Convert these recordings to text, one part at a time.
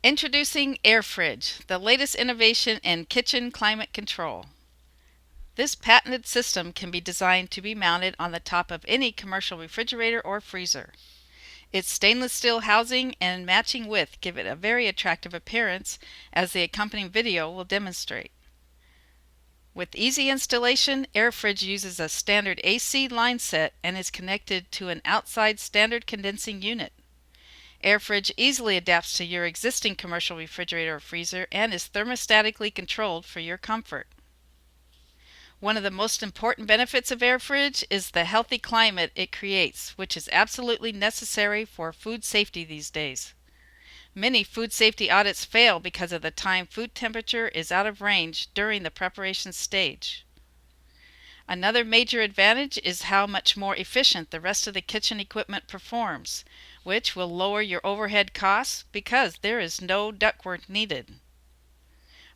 Introducing Air Fridge, the latest innovation in kitchen climate control. This patented system can be designed to be mounted on the top of any commercial refrigerator or freezer. Its stainless steel housing and matching width give it a very attractive appearance, as the accompanying video will demonstrate. With easy installation, Air Fridge uses a standard AC line set and is connected to an outside standard condensing unit. Air Fridge easily adapts to your existing commercial refrigerator or freezer and is thermostatically controlled for your comfort. One of the most important benefits of Air Fridge is the healthy climate it creates, which is absolutely necessary for food safety these days. Many food safety audits fail because of the time food temperature is out of range during the preparation stage. Another major advantage is how much more efficient the rest of the kitchen equipment performs, which will lower your overhead costs because there is no ductwork needed.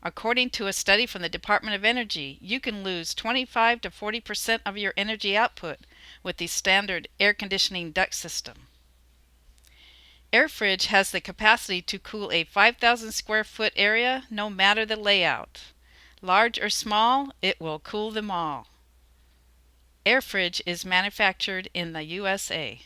According to a study from the Department of Energy, you can lose 25 to 40% of your energy output with the standard air conditioning duct system. Air Fridge has the capacity to cool a 5,000 square foot area no matter the layout. Large or small, it will cool them all. Air Fridge is manufactured in the USA.